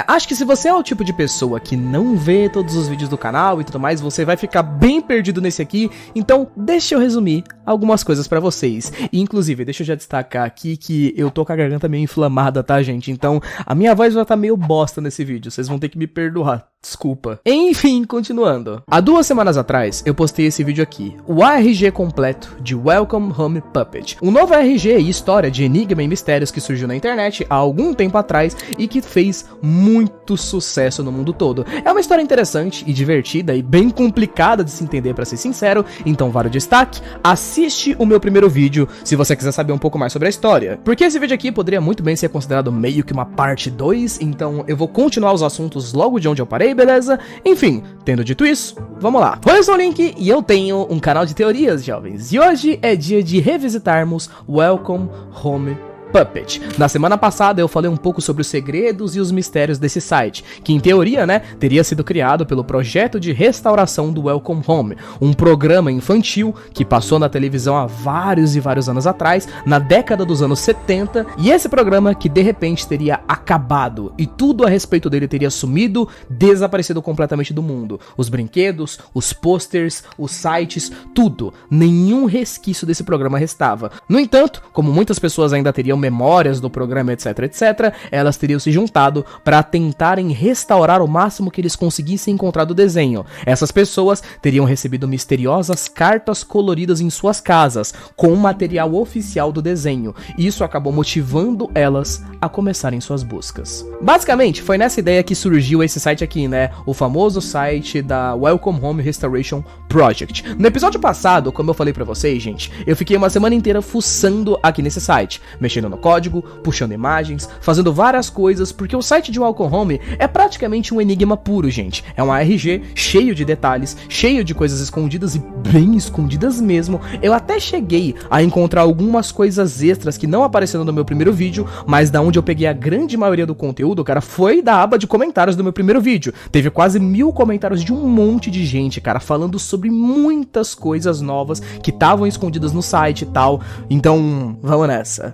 Acho que se você é o tipo de pessoa que não vê todos os vídeos do canal e tudo mais, você vai ficar bem perdido nesse aqui, então deixa eu resumir algumas coisas pra vocês. E, inclusive, deixa eu já destacar aqui que eu tô com a garganta meio inflamada, tá, gente? Então, a minha voz vai estar meio bosta nesse vídeo, vocês vão ter que me perdoar. Desculpa. Enfim, continuando. Há 2 semanas atrás, eu postei esse vídeo aqui. O ARG completo de Welcome Home Puppet. Um novo ARG e história de enigma e mistérios que surgiu na internet há algum tempo atrás e que fez muito sucesso no mundo todo. É uma história interessante e divertida e bem complicada de se entender, pra ser sincero, então vale o destaque. Assiste o meu primeiro vídeo se você quiser saber um pouco mais sobre a história. Porque esse vídeo aqui poderia muito bem ser considerado meio que uma parte 2, então eu vou continuar os assuntos logo de onde eu parei, beleza? Enfim, tendo dito isso, vamos lá. Eu sou o Link e eu tenho um canal de teorias, jovens. E hoje é dia de revisitarmos Welcome Home Puppet. Na semana passada eu falei um pouco sobre os segredos e os mistérios desse site, que em teoria, né, teria sido criado pelo projeto de restauração do Welcome Home, um programa infantil que passou na televisão há vários e vários anos atrás, na década dos anos 70, e esse programa que de repente teria acabado, e tudo a respeito dele teria sumido, desaparecido completamente do mundo. Os brinquedos, os posters, os sites, tudo. Nenhum resquício desse programa restava. No entanto, como muitas pessoas ainda teriam memórias do programa, etc, etc, elas teriam se juntado para tentarem restaurar o máximo que eles conseguissem encontrar do desenho. Essas pessoas teriam recebido misteriosas cartas coloridas em suas casas, com o material oficial do desenho. Isso acabou motivando elas a começarem suas buscas. Basicamente, foi nessa ideia que surgiu esse site aqui, né? O famoso site da Welcome Home Restoration Project. No episódio passado, como eu falei pra vocês, gente, eu fiquei uma semana inteira fuçando aqui nesse site, mexendo no código, puxando imagens, fazendo várias coisas, porque o site de Welcome Home é praticamente um enigma puro, gente. É um ARG cheio de detalhes, cheio de coisas escondidas e bem escondidas mesmo. Eu até cheguei a encontrar algumas coisas extras que não apareceram no meu primeiro vídeo, mas da onde eu peguei a grande maioria do conteúdo, cara, foi da aba de comentários do meu primeiro vídeo. Teve quase 1000 comentários de um monte de gente, cara, falando sobre muitas coisas novas que estavam escondidas no site e tal. Então, vamos nessa.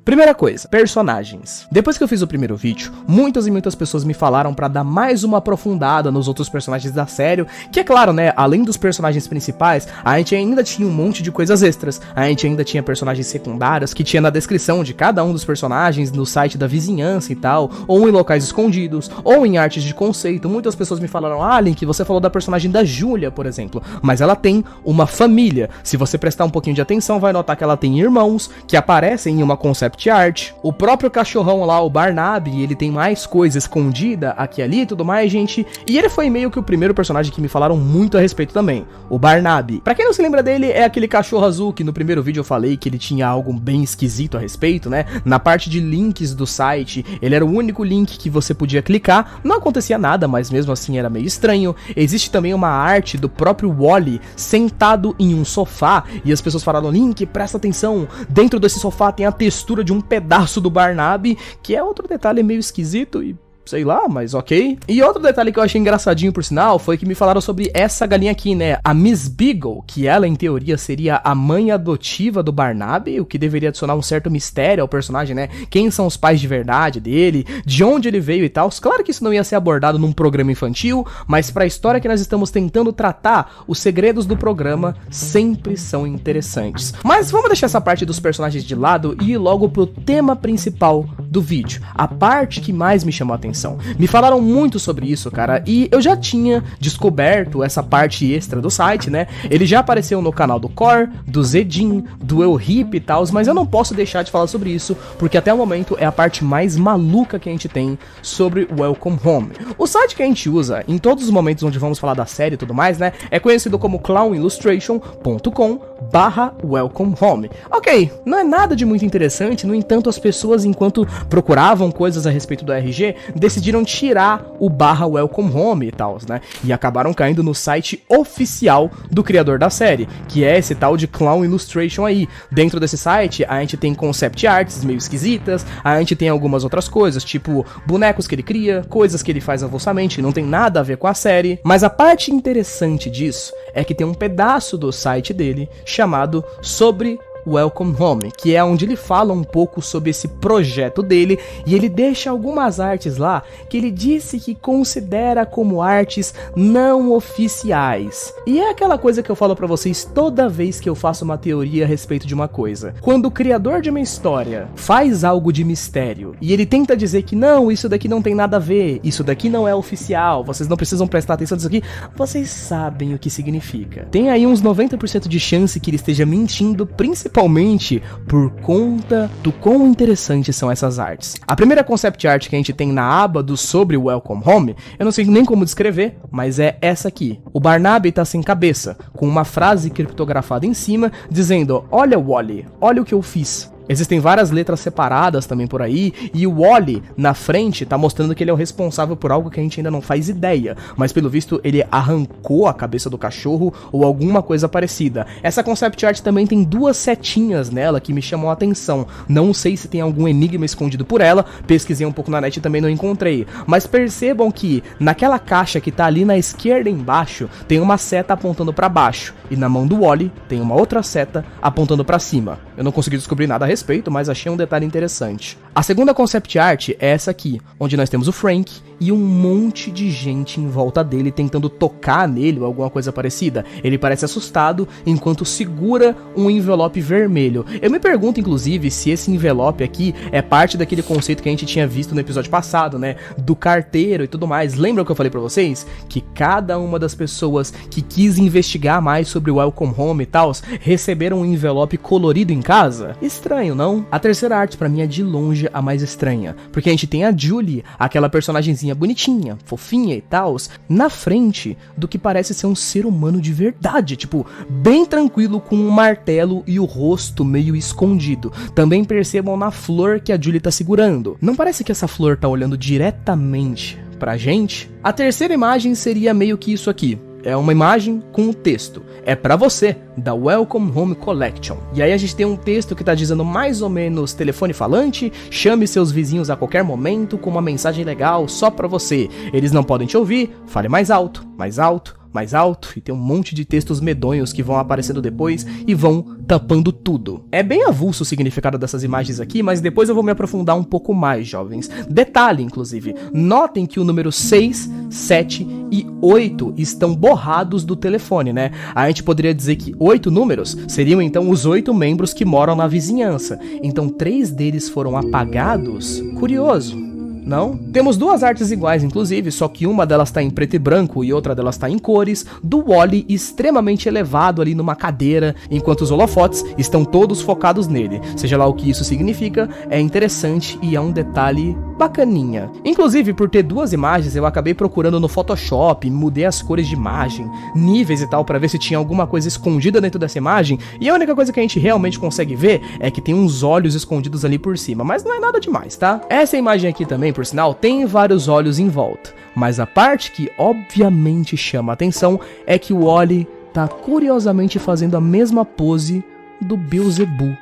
Primeira coisa, personagens. Depois que eu fiz o primeiro vídeo, muitas e muitas pessoas me falaram pra dar mais uma aprofundada nos outros personagens da série, que é claro, né, além dos personagens principais, a gente ainda tinha um monte de coisas extras, a gente ainda tinha personagens secundários, que tinha na descrição de cada um dos personagens, no site da vizinhança e tal, ou em locais escondidos, ou em artes de conceito. Muitas pessoas me falaram, Link, você falou da personagem da Julia, por exemplo, mas ela tem uma família. Se você prestar um pouquinho de atenção, vai notar que ela tem irmãos, que aparecem em uma concept art. O próprio cachorrão lá, o Barnaby, ele tem mais coisa escondida aqui e ali e tudo mais, gente. E ele foi meio que o primeiro personagem que me falaram muito a respeito também, o Barnaby. Pra quem não se lembra dele, é aquele cachorro azul que no primeiro vídeo eu falei que ele tinha algo bem esquisito a respeito, né? Na parte de links do site, ele era o único link que você podia clicar. Não acontecia nada, mas mesmo assim era meio estranho. Existe também uma arte do próprio Wally sentado em um sofá, e as pessoas falaram, Link, presta atenção, dentro desse sofá tem a textura de um pedaço do Barnaby, que é outro detalhe meio esquisito e sei lá, mas ok. E outro detalhe que eu achei engraçadinho, por sinal, foi que me falaram sobre essa galinha aqui, né? A Miss Beagle, que ela, em teoria, seria a mãe adotiva do Barnaby, o que deveria adicionar um certo mistério ao personagem, né? Quem são os pais de verdade dele, de onde ele veio e tal. Claro que isso não ia ser abordado num programa infantil, mas pra história que nós estamos tentando tratar, os segredos do programa sempre são interessantes. Mas vamos deixar essa parte dos personagens de lado e ir logo pro tema principal do vídeo. A parte que mais me chamou a atenção. Me falaram muito sobre isso, cara, e eu já tinha descoberto essa parte extra do site, né? Ele já apareceu no canal do Core, do Zedin, do Elhip e tal, mas eu não posso deixar de falar sobre isso, porque até o momento é a parte mais maluca que a gente tem sobre Welcome Home. O site que a gente usa em todos os momentos onde vamos falar da série e tudo mais, né, é conhecido como clownillustration.com/Welcome Home. Ok, não é nada de muito interessante, no entanto as pessoas, enquanto procuravam coisas a respeito do RG, decidiram tirar o /Welcome Home e tal, né? E acabaram caindo no site oficial do criador da série, que é esse tal de Clown Illustration aí. Dentro desse site, a gente tem concept arts meio esquisitas, a gente tem algumas outras coisas, tipo bonecos que ele cria, coisas que ele faz avulsamente, não tem nada a ver com a série. Mas a parte interessante disso é que tem um pedaço do site dele chamado sobre Welcome Home, que é onde ele fala um pouco sobre esse projeto dele, e ele deixa algumas artes lá que ele disse que considera como artes não oficiais. E é aquela coisa que eu falo pra vocês toda vez que eu faço uma teoria a respeito de uma coisa. Quando o criador de uma história faz algo de mistério e ele tenta dizer que não, isso daqui não tem nada a ver, isso daqui não é oficial, vocês não precisam prestar atenção nisso aqui, vocês sabem o que significa. Tem aí uns 90% de chance que ele esteja mentindo, principalmente por conta do quão interessantes são essas artes. A primeira concept art que a gente tem na aba do sobre Welcome Home, eu não sei nem como descrever, mas é essa aqui. O Barnaby tá sem cabeça, com uma frase criptografada em cima, dizendo: olha Wally, olha o que eu fiz. Existem várias letras separadas também por aí, e o Wally na frente tá mostrando que ele é o responsável por algo que a gente ainda não faz ideia, mas pelo visto ele arrancou a cabeça do cachorro ou alguma coisa parecida. Essa concept art também tem duas setinhas nela que me chamam a atenção, não sei se tem algum enigma escondido por ela, pesquisei um pouco na net e também não encontrei, mas percebam que naquela caixa que tá ali na esquerda embaixo, tem uma seta apontando pra baixo, e na mão do Wally tem uma outra seta apontando pra cima. Eu não consegui descobrir nada a respeito, mas achei um detalhe interessante. A segunda concept art é essa aqui, onde nós temos o Frank e um monte de gente em volta dele tentando tocar nele ou alguma coisa parecida. Ele parece assustado enquanto segura um envelope vermelho. Eu me pergunto, inclusive, se esse envelope aqui é parte daquele conceito que a gente tinha visto no episódio passado, né? Do carteiro e tudo mais. Lembra o que eu falei pra vocês? Que cada uma das pessoas que quis investigar mais sobre o Welcome Home e tal, receberam um envelope colorido em casa? Estranho, não? A terceira arte pra mim é de longe a mais estranha, porque a gente tem a Julie, aquela personagemzinha bonitinha, fofinha e tal, na frente do que parece ser um ser humano de verdade, tipo, bem tranquilo com um martelo e o rosto meio escondido. Também percebam na flor que a Julie tá segurando. Não parece que essa flor tá olhando diretamente pra gente? A terceira imagem seria meio que isso aqui. É uma imagem com um texto. É pra você, da Welcome Home Collection. E aí a gente tem um texto que tá dizendo mais ou menos: telefone falante, chame seus vizinhos a qualquer momento com uma mensagem legal só pra você. Eles não podem te ouvir, fale mais alto, mais alto, mais alto, e tem um monte de textos medonhos que vão aparecendo depois e vão tampando tudo. É bem avulso o significado dessas imagens aqui, mas depois eu vou me aprofundar um pouco mais, jovens. Detalhe, inclusive, notem que o número 6, 7 e 8 estão borrados do telefone, né? A gente poderia dizer que 8 números seriam então os 8 membros que moram na vizinhança. Então 3 deles foram apagados? Curioso. Não? Temos duas artes iguais, inclusive, só que uma delas tá em preto e branco e outra delas tá em cores, do Wally extremamente elevado ali numa cadeira, enquanto os holofotes estão todos focados nele. Seja lá o que isso significa, é interessante e é um detalhe bacaninha. Inclusive, por ter duas imagens, eu acabei procurando no Photoshop, mudei as cores de imagem, níveis e tal, pra ver se tinha alguma coisa escondida dentro dessa imagem, e a única coisa que a gente realmente consegue ver é que tem uns olhos escondidos ali por cima, mas não é nada demais, tá? Essa imagem aqui também, por sinal, tem vários olhos em volta, mas a parte que obviamente chama a atenção é que o Wally tá curiosamente fazendo a mesma pose do Beelzebub.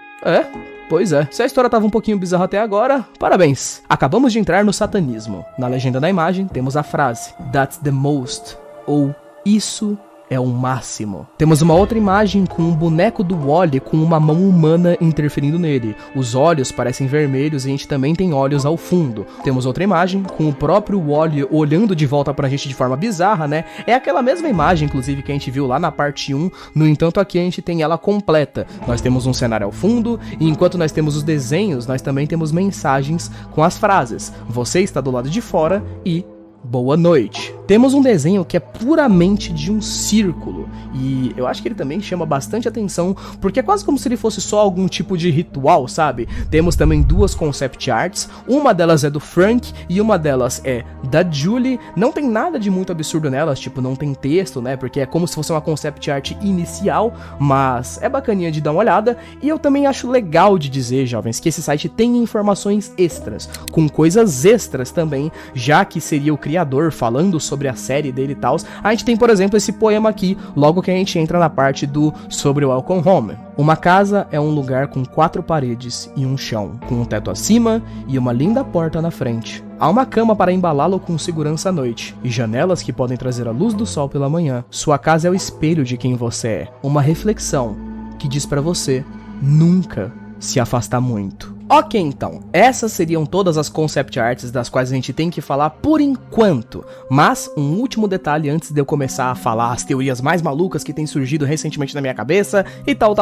Pois é, se a história tava um pouquinho bizarra até agora, parabéns! Acabamos de entrar no satanismo. Na legenda da imagem temos a frase "That's the most", ou "Isso é o máximo". Temos uma outra imagem com um boneco do Wally com uma mão humana interferindo nele. Os olhos parecem vermelhos e a gente também tem olhos ao fundo. Temos outra imagem com o próprio Wally olhando de volta pra gente de forma bizarra, né? É aquela mesma imagem, inclusive, que a gente viu lá na parte 1. No entanto, aqui a gente tem ela completa. Nós temos um cenário ao fundo e enquanto nós temos os desenhos, nós também temos mensagens com as frases: "Você está do lado de fora" e "Boa noite". Temos um desenho que é puramente de um círculo, e eu acho que ele também chama bastante atenção, porque é quase como se ele fosse só algum tipo de ritual, sabe? Temos também duas concept arts, uma delas é do Frank e uma delas é da Julie. Não tem nada de muito absurdo nelas, tipo, não tem texto, né? Porque é como se fosse uma concept art inicial, mas é bacaninha de dar uma olhada, e eu também acho legal de dizer, jovens, que esse site tem informações extras, com coisas extras também, já que seria o criador falando sobre a série dele e tal. A gente tem, por exemplo, esse poema aqui, logo que a gente entra na parte do sobre o Welcome Home. Uma casa é um lugar com 4 paredes e um chão, com um teto acima e uma linda porta na frente. Há uma cama para embalá-lo com segurança à noite, e janelas que podem trazer a luz do sol pela manhã. Sua casa é o espelho de quem você é, uma reflexão que diz pra você nunca se afastar muito. Ok, então, essas seriam todas as concept arts das quais a gente tem que falar por enquanto, mas um último detalhe antes de eu começar a falar as teorias mais malucas que têm surgido recentemente na minha cabeça e tal.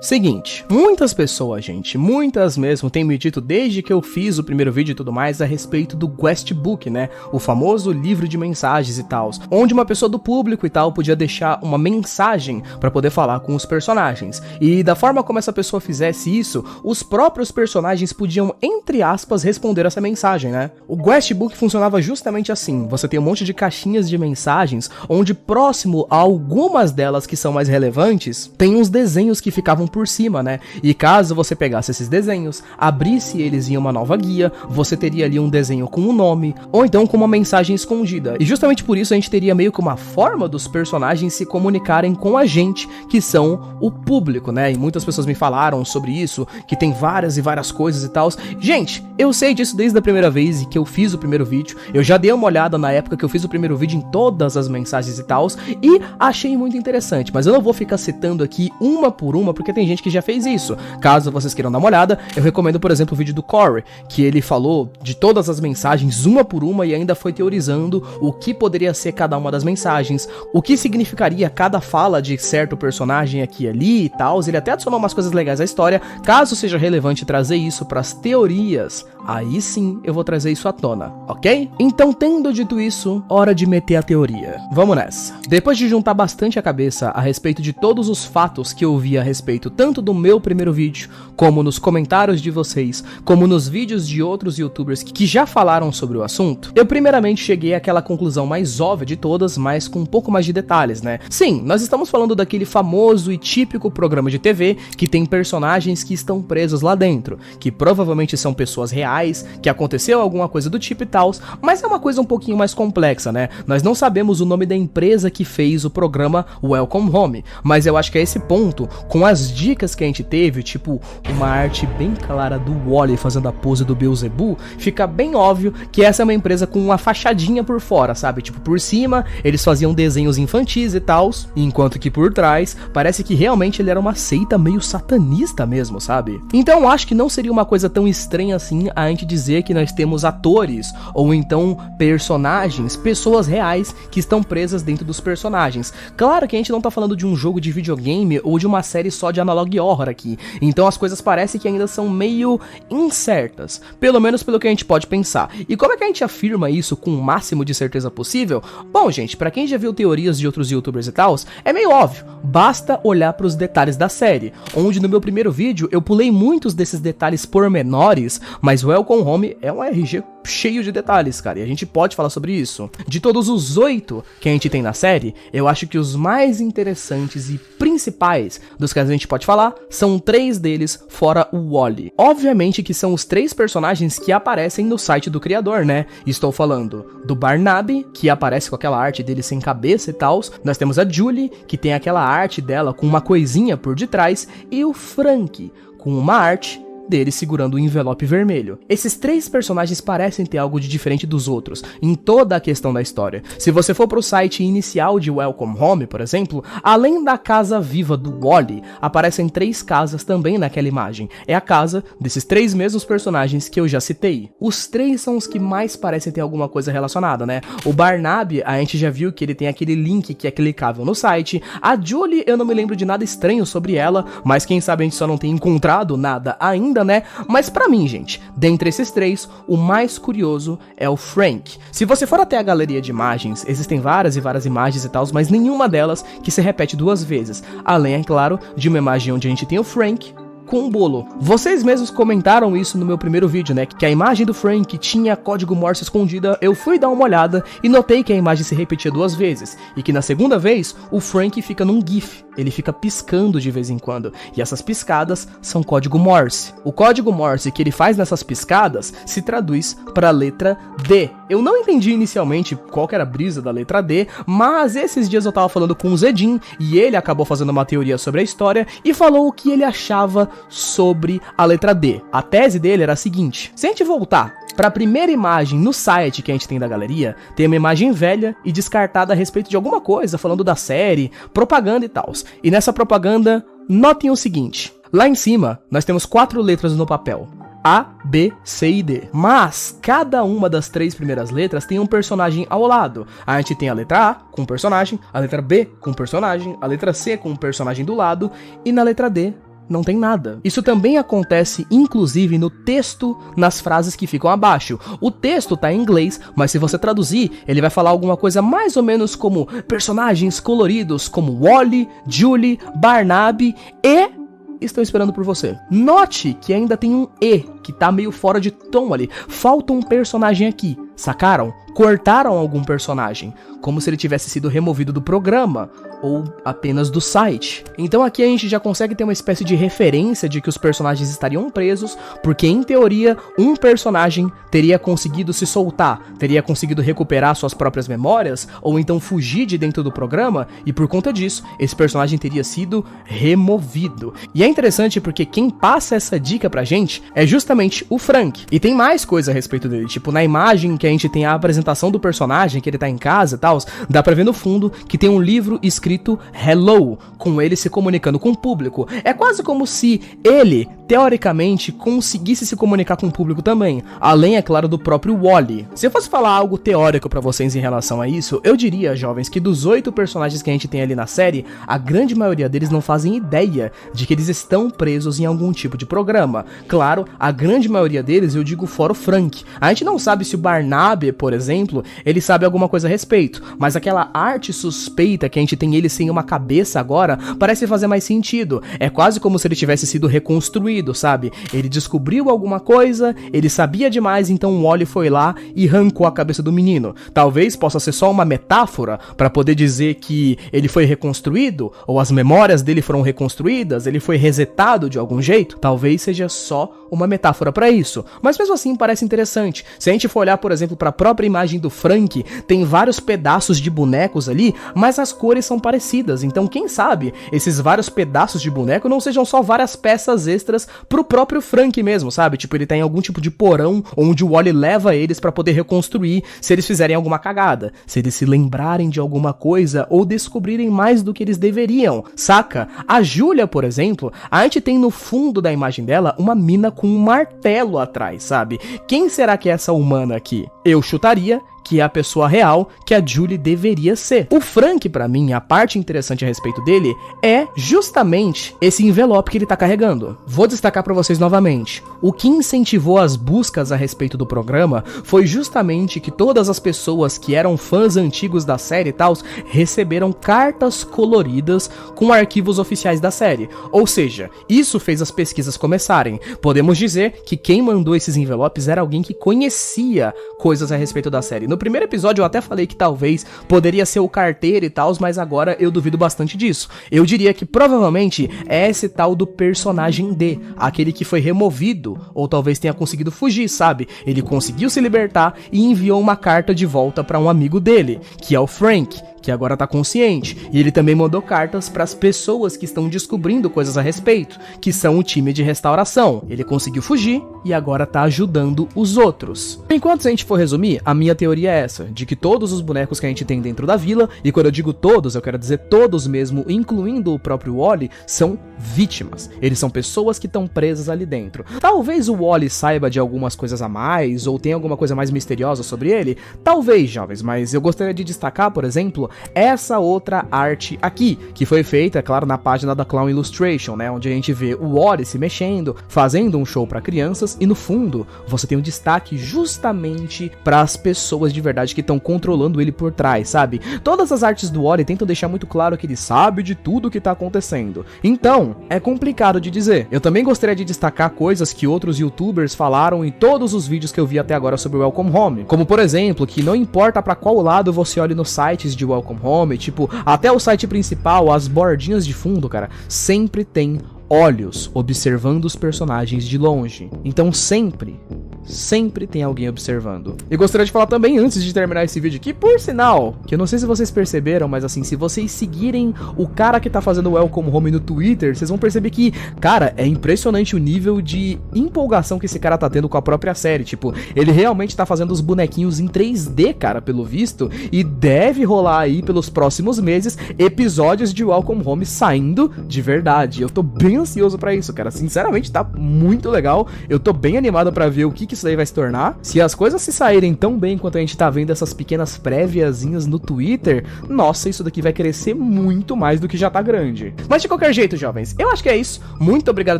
Seguinte, muitas pessoas, gente, muitas mesmo, têm me dito desde que eu fiz o primeiro vídeo e tudo mais a respeito do Guestbook, né, o famoso livro de mensagens e tal, onde uma pessoa do público e tal podia deixar uma mensagem pra poder falar com os personagens, e da forma como essa pessoa fizesse isso, os próprios personagens podiam, entre aspas, responder essa mensagem, né? O Guestbook funcionava justamente assim, você tem um monte de caixinhas de mensagens, onde próximo a algumas delas que são mais relevantes, tem uns desenhos que ficavam por cima, né? E caso você pegasse esses desenhos, abrisse eles em uma nova guia, você teria ali um desenho com um nome, ou então com uma mensagem escondida. E justamente por isso a gente teria meio que uma forma dos personagens se comunicarem com a gente, que são o público, né? E muitas pessoas me falaram sobre isso, que tem várias e várias coisas e tal. Gente, eu sei disso desde a primeira vez que eu fiz o primeiro vídeo. Eu já dei uma olhada na época que eu fiz o primeiro vídeo em todas as mensagens e tal, e achei muito interessante, mas eu não vou ficar citando aqui uma por uma, porque tem gente que já fez isso. Caso vocês queiram dar uma olhada, eu recomendo, por exemplo, o vídeo do Corey, que ele falou de todas as mensagens uma por uma e ainda foi teorizando o que poderia ser cada uma das mensagens, o que significaria cada fala de certo personagem aqui e ali e tal. Ele até adicionou umas coisas legais à história. Caso seja relevante trazer isso para as teorias, aí sim eu vou trazer isso à tona, ok? Então, tendo dito isso, hora de meter a teoria. Vamos nessa. Depois de juntar bastante a cabeça a respeito de todos os fatos que eu vi a respeito tanto do meu primeiro vídeo, como nos comentários de vocês, como nos vídeos de outros youtubers que já falaram sobre o assunto, eu primeiramente cheguei àquela conclusão mais óbvia de todas, mas com um pouco mais de detalhes, né? Sim, nós estamos falando daquele famoso e típico programa de TV que tem personagens que estão presos lá dentro, que provavelmente são pessoas reais, que aconteceu alguma coisa do tipo e tal, mas é uma coisa um pouquinho mais complexa, né? Nós não sabemos o nome da empresa que fez o programa Welcome Home, mas eu acho que a esse ponto, com as dicas que a gente teve, tipo uma arte bem clara do Wally fazendo a pose do Beelzebub, fica bem óbvio que essa é uma empresa com uma fachadinha por fora, sabe? Tipo, por cima, eles faziam desenhos infantis e tal, enquanto que por trás, parece que realmente ele era uma seita meio satanista mesmo, sabe? Então eu acho que não seria uma coisa tão estranha assim a gente dizer que nós temos atores, ou então personagens, pessoas reais que estão presas dentro dos personagens. Claro que a gente não tá falando de um jogo de videogame ou de uma série só de analog horror aqui, então as coisas parecem que ainda são meio incertas, pelo menos pelo que a gente pode pensar. E como é que a gente afirma isso com o máximo de certeza possível? Bom, gente, pra quem já viu teorias de outros youtubers e tal, é meio óbvio, basta olhar pros detalhes da série, onde no meu primeiro vídeo eu pulei muitos desses detalhes pormenores, mas Welcome Home é um RG cheio de detalhes, cara, e a gente pode falar sobre isso. De todos os 8 que a gente tem na série, eu acho que os mais interessantes e principais dos que a gente pode falar são 3 deles, fora o Wally. Obviamente que são os 3 personagens que aparecem no site do criador, né? Estou falando do Barnaby, que aparece com aquela arte dele sem cabeça e tal. Nós temos a Julie, que tem aquela arte dela com uma coisinha por detrás, e o Frank, com uma arte dele segurando um envelope vermelho. Esses 3 personagens parecem ter algo de diferente dos outros em toda a questão da história. Se você for pro site inicial de Welcome Home, por exemplo, além da casa viva do Wally, aparecem 3 casas também naquela imagem. É a casa desses 3 mesmos personagens que eu já citei. Os 3 são os que mais parecem ter alguma coisa relacionada, né? O Barnaby, a gente já viu que ele tem aquele link que é clicável no site. A Julie, eu não me lembro de nada estranho sobre ela, mas quem sabe a gente só não tem encontrado nada ainda, né? Mas pra mim, gente, dentre esses 3, o mais curioso é o Frank. Se você for até a galeria de imagens, existem várias e várias imagens e tal, mas nenhuma delas que se repete 2 vezes. Além, é claro, de uma imagem onde a gente tem o Frank com um bolo. Vocês mesmos comentaram isso no meu primeiro vídeo, né? Que a imagem do Frank tinha código Morse escondida. Eu fui dar uma olhada e notei que a imagem se repetia 2 vezes. E que na segunda vez, o Frank fica num GIF. Ele fica piscando de vez em quando. E essas piscadas são código Morse. O código Morse que ele faz nessas piscadas se traduz para a letra D. Eu não entendi inicialmente qual que era a brisa da letra D, mas esses dias eu tava falando com o Zedin e ele acabou fazendo uma teoria sobre a história e falou o que ele achava sobre a letra D. A tese dele era a seguinte: se a gente voltar para a primeira imagem no site que a gente tem da galeria, tem uma imagem velha e descartada a respeito de alguma coisa, falando da série, propaganda e tal. E nessa propaganda, notem o seguinte: Lá em cima, nós temos 4 letras no papel. A, B, C e D. Mas cada uma das 3 primeiras letras tem um personagem ao lado. A gente tem a letra A com um personagem, a letra B com um personagem, a letra C com um personagem do lado e na letra D não tem nada. Isso também acontece, inclusive, no texto, nas frases que ficam abaixo. O texto tá em inglês, mas se você traduzir, ele vai falar alguma coisa mais ou menos como personagens coloridos como Wally, Julie, Barnaby e... estou esperando por você. Note que ainda tem um E, que tá meio fora de tom ali. Falta um personagem aqui. Sacaram? Cortaram algum personagem, como se ele tivesse sido removido do programa, ou apenas do site. Então aqui a gente já consegue ter uma espécie de referência de que os personagens estariam presos, porque em teoria, um personagem teria conseguido se soltar, teria conseguido recuperar suas próprias memórias, ou então fugir de dentro do programa, e por conta disso, esse personagem teria sido removido. E é interessante porque quem passa essa dica pra gente é justamente o Frank. E tem mais coisa a respeito dele, tipo, na imagem que a gente tem a apresentação do personagem, que ele tá em casa e tal, dá pra ver no fundo que tem um livro escrito Hello, com ele se comunicando com o público. É quase como se ele, teoricamente, conseguisse se comunicar com o público também, além, é claro, do próprio Wally. Se eu fosse falar algo teórico pra vocês em relação a isso, eu diria, jovens, que dos 8 personagens que a gente tem ali na série, a grande maioria deles não fazem ideia de que eles estão presos em algum tipo de programa. Claro, a grande maioria deles, eu digo fora o Frank. A gente não sabe se o Barnaby, por exemplo, ele sabe alguma coisa a respeito, mas aquela arte suspeita que a gente tem ele sem uma cabeça agora, parece fazer mais sentido. É quase como se ele tivesse sido reconstruído, sabe? Ele descobriu alguma coisa, ele sabia demais, então o Wally foi lá e arrancou a cabeça do menino. Talvez possa ser só uma metáfora para poder dizer que ele foi reconstruído, ou as memórias dele foram reconstruídas, ele foi resetado de algum jeito. Talvez seja só uma metáfora para isso, mas mesmo assim parece interessante. Se a gente for olhar, por exemplo, para a própria imagem do Frank, tem vários pedaços de bonecos ali, mas as cores são parecidas, então quem sabe esses vários pedaços de boneco não sejam só várias peças extras pro próprio Frank mesmo, sabe? Tipo, ele tá em algum tipo de porão onde o Wally leva eles pra poder reconstruir se eles fizerem alguma cagada, se eles se lembrarem de alguma coisa ou descobrirem mais do que eles deveriam, saca? A Julia, por exemplo, a gente tem no fundo da imagem dela uma mina com um martelo atrás, sabe? Quem será que é essa humana aqui? Eu chutaria que é a pessoa real que a Julie deveria ser. O Frank, pra mim, a parte interessante a respeito dele é justamente esse envelope que ele tá carregando. Vou destacar pra vocês novamente. O que incentivou as buscas a respeito do programa foi justamente que todas as pessoas que eram fãs antigos da série e tal, receberam cartas coloridas com arquivos oficiais da série. Ou seja, isso fez as pesquisas começarem. Podemos dizer que quem mandou esses envelopes era alguém que conhecia coisas a respeito da série. No primeiro episódio eu até falei que talvez poderia ser o carteiro e tal, mas agora eu duvido bastante disso. Eu diria que provavelmente é esse tal do personagem D, aquele que foi removido, ou talvez tenha conseguido fugir, sabe? Ele conseguiu se libertar e enviou uma carta de volta para um amigo dele, que é o Frank, que agora tá consciente, e ele também mandou cartas para as pessoas que estão descobrindo coisas a respeito, que são o time de restauração. Ele conseguiu fugir e agora tá ajudando os outros. Enquanto, se a gente for resumir, a minha teoria é essa, de que todos os bonecos que a gente tem dentro da vila, e quando eu digo todos, eu quero dizer todos mesmo, incluindo o próprio Wally, são vítimas. Eles são pessoas que estão presas ali dentro. Talvez o Wally saiba de algumas coisas a mais, ou tenha alguma coisa mais misteriosa sobre ele, talvez, jovens, mas eu gostaria de destacar, por exemplo, essa outra arte aqui, que foi feita, claro, na página da Clown Illustration, né, onde a gente vê o Wally se mexendo, fazendo um show para crianças, e no fundo você tem um destaque justamente para as pessoas de verdade que estão controlando ele por trás, sabe? Todas as artes do Wally tentam deixar muito claro que ele sabe de tudo que tá acontecendo. Então, é complicado de dizer. Eu também gostaria de destacar coisas que outros youtubers falaram em todos os vídeos que eu vi até agora sobre o Welcome Home, como por exemplo, que não importa para qual lado você olhe nos sites de Welcome Home, tipo, até o site principal, as bordinhas de fundo, cara, sempre tem olhos observando os personagens de longe. Então sempre sempre tem alguém observando. E gostaria de falar também, antes de terminar esse vídeo aqui, por sinal, que eu não sei se vocês perceberam, mas assim, se vocês seguirem o cara que tá fazendo o Welcome Home no Twitter, vocês vão perceber que, cara, é impressionante o nível de empolgação que esse cara tá tendo com a própria série. Tipo, ele realmente tá fazendo os bonequinhos em 3D, cara, pelo visto, e deve rolar aí pelos próximos meses episódios de Welcome Home saindo de verdade. Eu tô bem ansioso pra isso, cara. Sinceramente, tá muito legal. Eu tô bem animado pra ver o que isso daí vai se tornar. Se as coisas se saírem tão bem quanto a gente tá vendo essas pequenas préviazinhas no Twitter, nossa, isso daqui vai crescer muito mais do que já tá grande. Mas de qualquer jeito, jovens, eu acho que é isso. Muito obrigado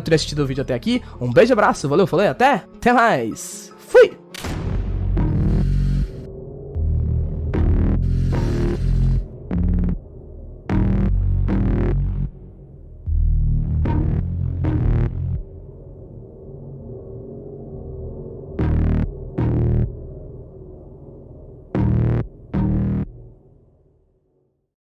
por ter assistido o vídeo até aqui. Um beijo, abraço, valeu, falei, até mais. Fui!